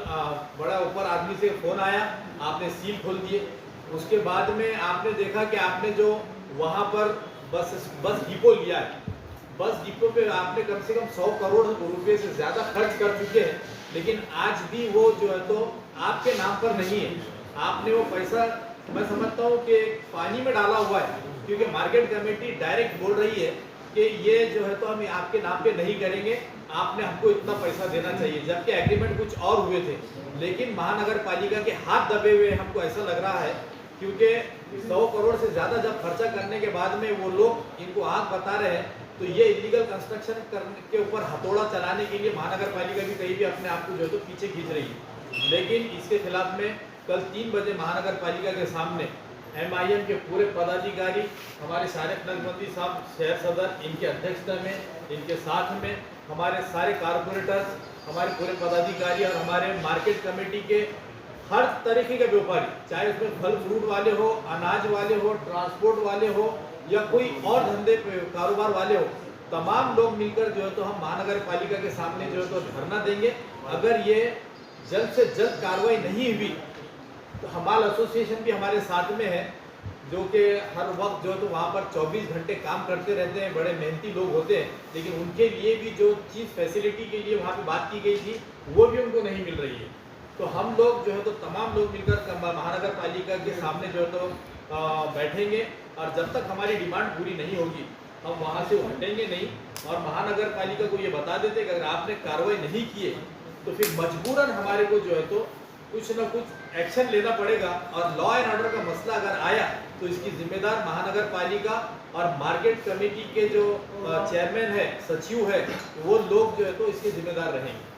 बड़ा ऊपर आदमी से फ़ोन आया, आपने सील खोल दिए। उसके बाद में आपने देखा कि आपने जो वहाँ पर बस डिपो लिया है, बस डिपो पे आपने कम से कम 100 करोड़ रुपए से ज़्यादा खर्च कर चुके हैं, लेकिन आज भी वो जो है तो आपके नाम पर नहीं है। आपने वो पैसा, मैं समझता हूँ कि पानी में डाला हुआ है, क्योंकि मार्केट कमेटी डायरेक्ट बोल रही है कि ये जो है तो हम आपके नाम पे नहीं करेंगे, आपने हमको इतना पैसा देना चाहिए, जबकि एग्रीमेंट कुछ और हुए थे। लेकिन महानगर पालिका के हाथ दबे हुए हमको ऐसा लग रहा है, क्योंकि 100 करोड़ से ज़्यादा जब खर्चा करने के बाद में वो लोग इनको आँख बता रहे हैं, तो ये इलीगल कंस्ट्रक्शन करने के ऊपर हथौड़ा चलाने के लिए महानगर पालिका भी कहीं भी अपने आप को जो है तो पीछे खींच रही है। लेकिन इसके खिलाफ में कल 3 बजे महानगर पालिका के सामने MIM के पूरे पदाधिकारी, हमारे सारे नगरबंदी साहब शहर सदर, इनके अध्यक्षता में, इनके साथ में हमारे सारे कारपोरेटर्स, हमारे पूरे पदाधिकारी और हमारे मार्केट कमेटी के हर तरीके के व्यापारी, चाहे उसमें फल फ्रूट वाले हो, अनाज वाले हो, ट्रांसपोर्ट वाले हो या कोई और धंधे कारोबार वाले हो, तमाम लोग मिलकर जो है तो हम महानगर पालिका के सामने जो है तो धरना देंगे। अगर ये जल्द से जल्द कार्रवाई नहीं हुई तो हमाल एसोसिएशन भी हमारे साथ में है, जो कि हर वक्त जो है तो वहाँ पर 24 घंटे काम करते रहते हैं, बड़े मेहनती लोग होते हैं, लेकिन उनके लिए भी जो चीज़ फैसिलिटी के लिए वहाँ पे बात की गई थी वो भी उनको नहीं मिल रही है। तो हम लोग जो है तो तमाम लोग मिलकर महानगर पालिका के सामने जो है तो बैठेंगे, और जब तक हमारी डिमांड पूरी नहीं होगी हम वहाँ से हटेंगे नहीं। और महानगर पालिका को ये बता देते कि अगर आपने कार्रवाई नहीं किए तो फिर मजबूरन हमारे को जो है तो कुछ ना कुछ एक्शन लेना पड़ेगा, और लॉ एंड ऑर्डर का मसला अगर आया तो इसकी जिम्मेदार महानगर पालिका और मार्केट कमेटी के जो चेयरमैन है, सचिव है, वो लोग जो है तो इसके जिम्मेदार रहेंगे।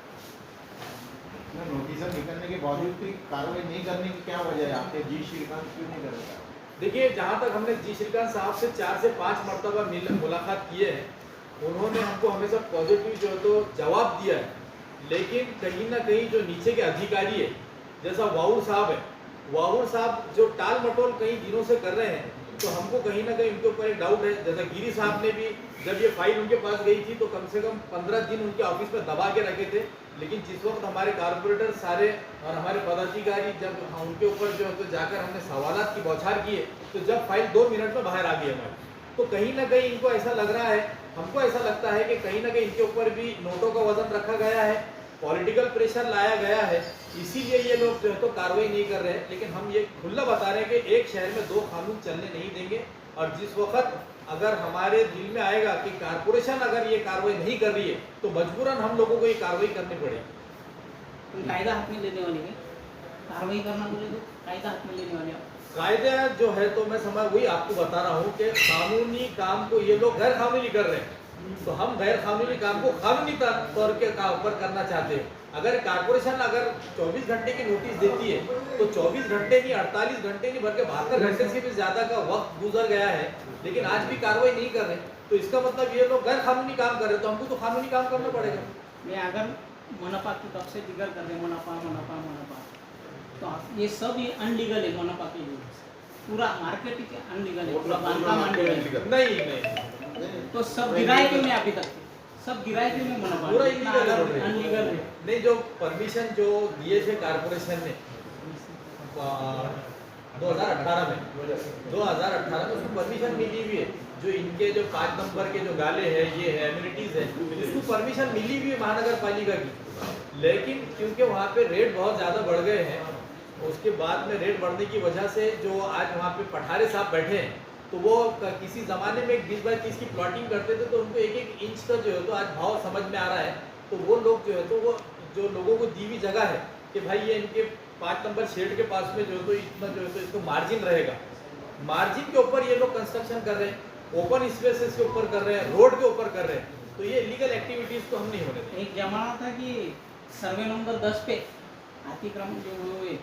नोटिस निकलने के बावजूद भी कार्रवाई नहीं करने की क्या वजह है? आपके जी श्रीकांत क्यों नहीं कर रहे? देखिए, जहाँ तक हमने जी श्रीकांत साहब से 4 से 5 मरतबा मुलाकात किए हैं, उन्होंने हमको हमेशा पॉजिटिव जो है तो जवाब दिया है, लेकिन कहीं ना कहीं जो नीचे के अधिकारी है, जैसा वाउर साहब है, वाउर साहब जो टाल मटोल कई दिनों से कर रहे हैं, तो हमको कहीं ना कहीं उनके ऊपर एक डाउट है। जैसा गिरी साहब ने भी जब ये फाइल उनके पास गई थी तो कम से कम 15 दिन उनके ऑफिस में दबा के रखे थे, लेकिन जिस वक्त हमारे कारपोरेटर सारे और हमारे पदाधिकारी जब उनके ऊपर जो है तो जाकर हमने सवालात की बौछार किए, तो जब फाइल 2 मिनट में बाहर आ गई हमारी, तो कहीं ना कहीं इनको ऐसा लग रहा है, हमको ऐसा लगता है कि कहीं ना कहीं इनके ऊपर भी नोटों का वजन रखा गया है, पॉलिटिकल प्रेशर लाया गया है, इसीलिए ये लोग जो है तो कार्रवाई नहीं कर रहे हैं। लेकिन हम ये खुला बता रहे हैं कि एक शहर में 2 कानून चलने नहीं देंगे, और जिस वक्त अगर हमारे दिल में आएगा कि कारपोरेशन अगर ये कार्रवाई नहीं कर रही है तो मजबूरन हम लोगों को ये कार्रवाई करनी पड़ेगी। कोई कायदा हाथ में लेने वाले हैं, कार्रवाई करना बोले तो कायदा हाथ में लेने वाले हैं। कायदा जो है तो मैं समझ वही आपको बता रहा हूँ कि कानूनी काम को ये लोग गैर कानूनी कर रहे हैं, तो हम गैर कानूनी काम को कानूनी तौर के ऊपर करना चाहते हैं। अगर कारपोरेशन अगर 24 घंटे की नोटिस देती है तो 24 घंटे नहीं, 48 घंटे नहीं, बल्कि 72 घंटे से भी ज्यादा का वक्त गुजर गया है, लेकिन आज भी कार्रवाई नहीं कर रहे, तो इसका मतलब ये लोग गैर कानूनी काम कर रहे हैं, तो हमको तो कानूनी काम करना पड़ेगा। मैं अगर मुनाफा की तब से जिक्र कर रहे मुनाफा मुनाफा मुनाफा, तो ये सब ये अनलीगल है। मुनाफा के लिए पूरा मार्केट ही अनलीगल है, पूरा बांधकाम अनलीगल नहीं, तो सब गिराए क्यों नहीं अभी तक? सब गिराए क्यों नहीं? मुनाफा पूरा इलीगल अनलीगल है। नहीं, जो परमिशन जो दिए थे कारपोरेशन ने 2018 में उसको परमिशन मिली हुई है। जो इनके जो 5 नंबर के जो गाले हैं, ये है एम्यूनिटीज है, उसको परमिशन मिली हुई है महानगर पालिका की, लेकिन क्योंकि वहाँ पे रेट बहुत ज़्यादा बढ़ गए हैं, उसके बाद में रेट बढ़ने की वजह से जो आज वहाँ पे पठारे साहब बैठे हैं, तो वो किसी ज़माने में 20 बाय 30 की प्लॉटिंग करते थे, तो उनको 1-1 इंच का जो है तो आज भाव समझ में आ रहा है। तो वो लोग जो है तो वो जो लोगों को दी हुई जगह है कि भाई ये इनके 5 नंबर शेड के पास में जो है तो इतना जो है तो इसको मार्जिन रहेगा, मार्जिन के ऊपर ये लोग कंस्ट्रक्शन कर रहे हैं, ओपन स्पेसेस के ऊपर कर रहे हैं, रोड के ऊपर कर रहे हैं, तो ये इलीगल एक्टिविटीज़ को हम नहीं होने देंगे। एक जमाना था कि सर्वे नंबर 10 पे अतिक्रमण जो हुए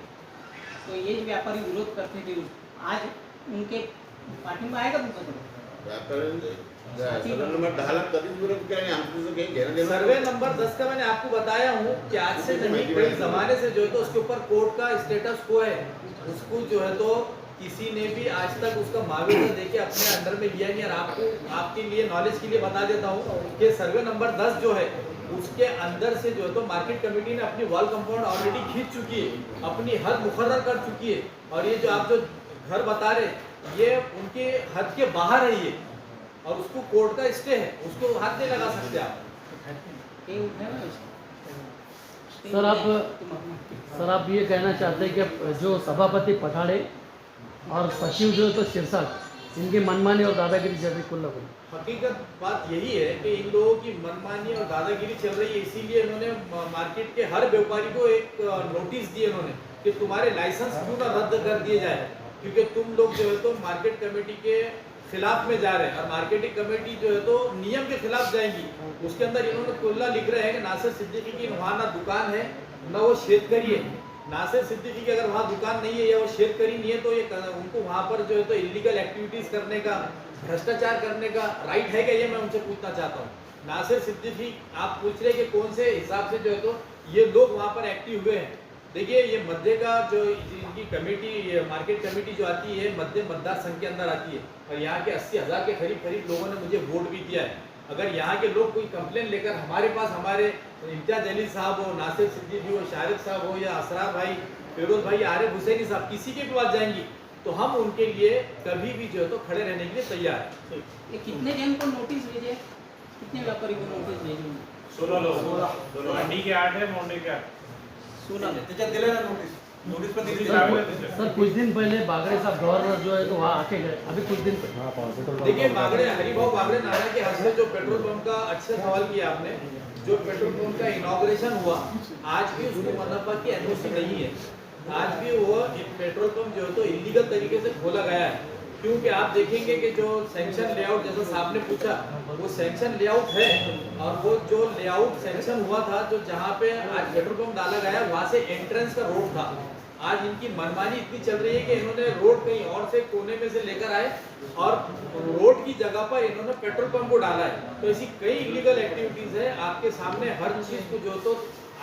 तो ये व्यापारी विरोध करते थे, आज उनके पाठिंबा आएगा तुमचा सर्वे नंबर 10 का मैंने आपको बताया हूँ कि आज से नहीं, कई जमाने से जो है तो उसके ऊपर कोर्ट का स्टेटस को है, उसको जो है तो किसी ने भी आज तक उसका मुआवजा देके अपने अंडर में लिया नहीं। और आपको आपके लिए नॉलेज के लिए बता देता हूँ कि सर्वे नंबर 10 जो है उसके अंदर से जो है तो मार्केट कमेटी ने अपनी वॉल कंपाउंड ऑलरेडी खींच चुकी है, अपनी हद मुकर्रर कर चुकी है, और ये जो आप जो घर बता रहे ये उनके हद के बाहर है ये, और उसको कोर्ट का स्टे है, उसको हाथ नहीं लगा सकते आप। सर आप ये कहना चाहते हैं कि जो सभापति पठाड़े और सचिव जो है तो शीर्षक इनकी मनमानी और दादागिरी चल रही कुल हकीकत बात यही है कि इन लोगों की मनमानी और दादागिरी चल रही है, इसीलिए इन्होंने मार्केट के हर व्यापारी को एक नोटिस दिए इन्होंने कि तुम्हारे लाइसेंस क्यों ना रद्द कर दिए जाए, क्योंकि तुम लोग जो है तो मार्केट कमेटी के खिलाफ में जा रहे हैं, और मार्केटिंग कमेटी जो है तो नियम के खिलाफ जाएंगी। उसके अंदर इन्होंने कुल्ला लिख रहे हैं कि नासिर सिद्दीकी की वहाँ ना दुकान है ना वो शेतकरी है। नासिर सिद्दीकी की अगर वहाँ दुकान नहीं है या वो शेतकरी नहीं है तो ये उनको वहाँ पर जो है तो इलीगल एक्टिविटीज करने का, भ्रष्टाचार करने का राइट है क्या, ये मैं उनसे पूछना चाहता हूँ। नासिर सिद्दीकी आप पूछ रहे कि कौन से हिसाब से जो है तो ये लोग वहाँ पर एक्टिव हुए हैं। देखिए ये मध्य का जो इनकी कमेटी, ये मार्केट कमेटी जो आती है मध्य मतदार संघ के अंदर आती है, और यहाँ के 80,000 के करीब लोगों ने मुझे वोट भी दिया है। अगर यहाँ के लोग कोई कंप्लेन लेकर हमारे पास, हमारे इम्तियाज अली साहब हो, नासिर सिद्दीकी हो, शारिक साहब हो, या असरार भाई, फिरोज भाई, आरिफ हुसैनी साहब, किसी के भी पास जाएंगी तो हम उनके लिए कभी भी जो है तो खड़े रहने के लिए तैयार है। ये कितने जन को नोटिस भेजे, कितने व्यापारी को नोटिस भेजे? 16 लोग, मंडी के 8 है, मोंडे के 8। 16 सर कुछ दिन पहले बागड़े साहब गवर्नर जो है तो वहाँ आके गए, अभी कुछ दिन पहले देखिए बागड़े, हरिभाऊ बागड़े नारा के हद से जो पेट्रोल पंप का अच्छा सवाल किया आपने, जो पेट्रोल पंप का इनॉग्रेशन हुआ, आज भी उसको मनपा की एनओसी नहीं है, आज भी वो पेट्रोल पंप जो है तो इलीगल तरीके से खोला गया है। क्योंकि आप देखेंगे कि जो सैंक्शन लेआउट, जैसा साहब ने पूछा, वो सैंक्शन लेआउट है, और वो जो लेआउट सैंक्शन हुआ था, जो जहाँ पे आज पेट्रोल पंप डाला गया, वहाँ से एंट्रेंस का रोड था। आज इनकी मनमानी इतनी चल रही है कि इन्होंने रोड कहीं और से कोने में से लेकर आए और रोड की जगह पर इन्होंने पेट्रोल पंप को डाला है। तो ऐसी कई इलीगल एक्टिविटीज है, आपके सामने हर चीज को जो तो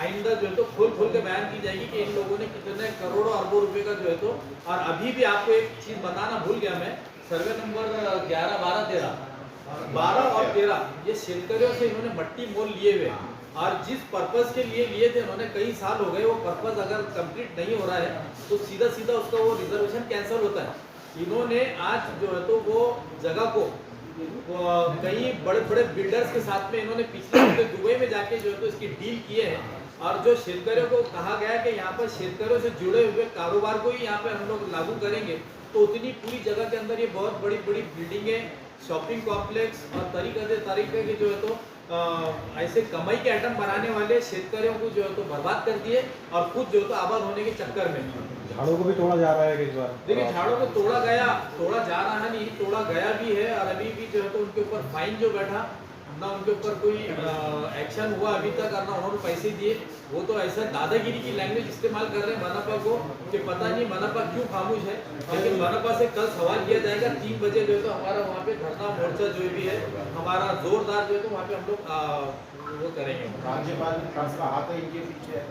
आइंदा जो है तो खोल के बयान की जाएगी कि इन लोगों ने कितने करोड़ों अरबों रुपए का जो है तो। और अभी भी आपको एक चीज बताना भूल गया मैं, सर्वे नंबर 11, 12 और 13 ये शेतकरियों से इन्होंने मट्टी मोल लिए हुए, और जिस पर्पज के लिए लिए थे उन्होंने कई साल हो गए, वो पर्पज अगर कंप्लीट नहीं हो रहा है तो सीधा उसका वो रिजर्वेशन कैंसिल होता है। इन्होंने आज जो है तो वो जगह को कई बड़े बिल्डर्स के साथ में इन्होंने पिछले हफ्ते दुबई में जाके जो है तो इसकी डील किए हैं, और जो शेतकरियों को कहा गया कि यहाँ पर शेतकरियों से जुड़े हुए कारोबार को ही यहाँ पे हम लोग लागू करेंगे, तो उतनी पूरी जगह के अंदर ये बहुत बड़ी बड़ी बिल्डिंगें, शॉपिंग कॉम्प्लेक्स और तरीके के जो है तो ऐसे कमाई के आइटम बनाने वाले शेतकरियों को जो है तो बर्बाद कर दिए और खुद जो है तो आबाद होने के चक्कर में। झाड़ों को भी तोड़ा जा रहा है इस बार। देखिए झाड़ों को तोड़ा जा रहा है नहीं, तोड़ा गया भी है और अभी भी जो है तो उनके ऊपर फाइन जो बैठा ना, उनके ऊपर कोई एक्शन हुआ अभी तक और ना उन्होंने पैसे दिए। वो तो ऐसा दादागिरी की लैंग्वेज इस्तेमाल कर रहे हैं मनपा को कि पता नहीं मनपा क्यों खामोश है। लेकिन मनपा से कल सवाल किया जाएगा 3 बजे जो है तो हमारा वहाँ पे धरना मोर्चा जो भी है हमारा जोरदार जो है तो वहाँ पे हम लोग वो करेंगे। राज्यपाल का हाथ है इनके पीछे।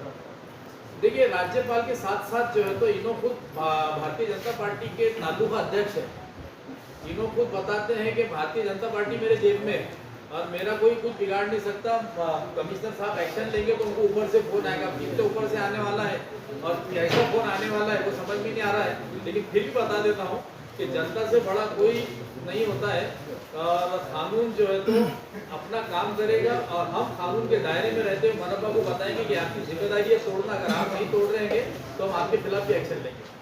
देखिए राज्यपाल के साथ साथ जो है तो इन्हों खुद भारतीय जनता पार्टी के तालुका अध्यक्ष है। इन्हों खुद बताते हैं कि भारतीय जनता पार्टी मेरे जेब में है और मेरा कोई कुछ बिगाड़ नहीं सकता। कमिश्नर साहब एक्शन लेंगे तो उनको ऊपर से फोन आएगा, कितने ऊपर से आने वाला है और कैसा फोन आने वाला है वो समझ में नहीं आ रहा है। लेकिन फिर भी बता देता हूँ कि जनता से बड़ा कोई नहीं होता है और कानून जो है तो अपना काम करेगा और हम कानून के दायरे में रहते हुए मनपा को बताएंगे कि आपकी जिम्मेदारी है तोड़ना। अगर आप नहीं तोड़ रहे हैं तो हम आपके खिलाफ भी एक्शन लेंगे।